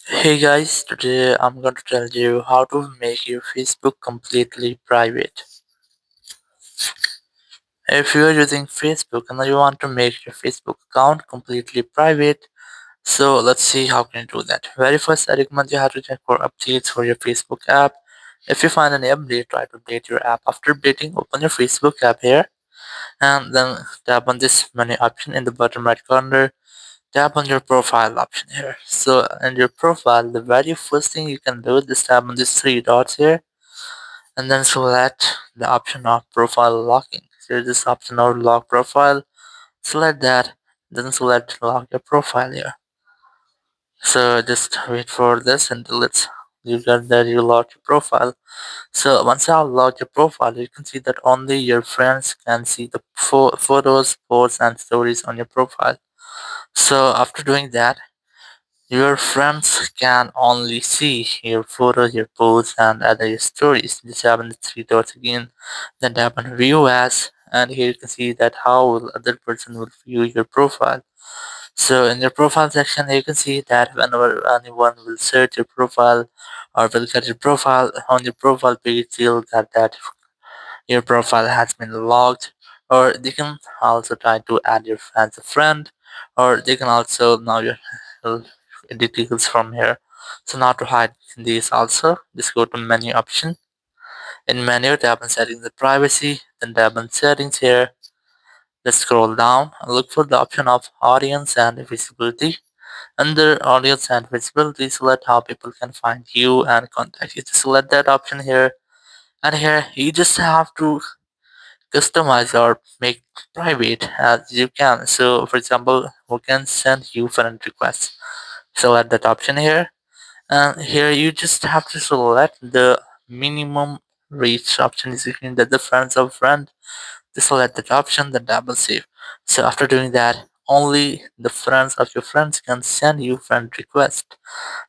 Hey guys, today I'm going to tell you how to make your Facebook completely private. If you are using Facebook and you want to make your Facebook account completely private, so let's see how can you do that. Very first, I recommend you have to check for updates for your Facebook app. If you find any update, try to update your app. After updating, open your Facebook app here and then tap on this menu option in the bottom right corner. Tap on your profile option here. So in your profile, the very first thing you can do is tap on these three dots here and then select the option of profile locking. So this option of lock profile, select that, then select lock your profile here. So just wait for this until you get that you lock your profile. So once you have locked your profile, you can see that only your friends can see the photos, posts, and stories on your profile. So after doing that, your friends can only see your photos, your posts, and other stories. Just tap on the three dots again, then tap on view as, and here you can see that how will other person will view your profile. So in your profile section, you can see that whenever anyone will search your profile or will get your profile on your profile page, they'll get that your profile has been logged, or they can also try to add your as a friend, or they can also know your details from here. So now to hide these also, just go to menu option. In menu, tap on settings and privacy, then tap on settings here. Let's scroll down and look for the option of audience and visibility. Under audience and visibility, select how people can find you and contact you. Just select that option here, and here you just have to customize or make private as you can. So for example, we can send you friend requests. Select that option here, and here you just have to select the minimum reach option is looking that the friends of friend. Just select that option, then double save. So after doing that, only the friends of your friends can send you friend request.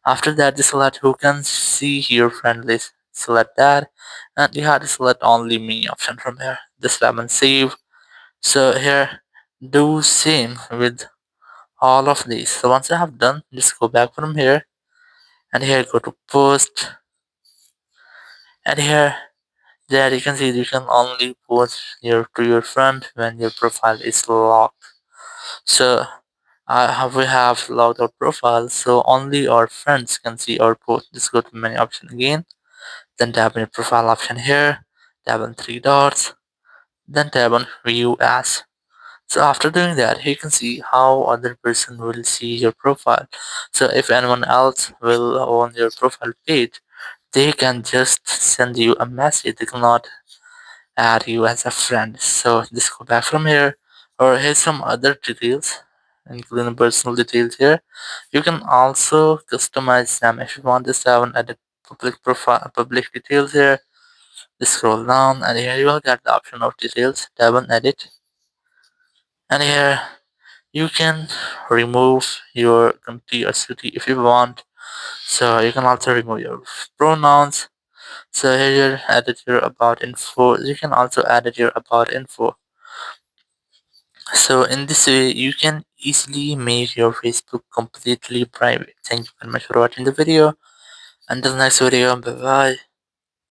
After that, just select who can see your friend list. Select that, and you have to select only me option from here. Just tap and save. So here, do same with all of these. So once I have done, just go back from here, and here go to post, and here there you can see you can only post to your friend when your profile is locked. So we have logged our profile, so only our friends can see our post. Just go to menu option again, then tap on your profile option here, tap on three dots, then tap on view as. So after doing that, you can see how other person will see your profile. So if anyone else will on your profile page, they can just send you a message. They cannot add you as a friend. So just go back from here, or here's some other details, including personal details here. You can also customize them if you want this to have an edit public profile, public details here. Just scroll down, and here you will get the option of details. Tap on edit, and here you can remove your country or city if you want. So you can also remove your pronouns. So here you edit your about info. You can also edit your about info. So in this way, you can easily make your Facebook completely private. Thank you very much for watching the video. Until next video, bye bye.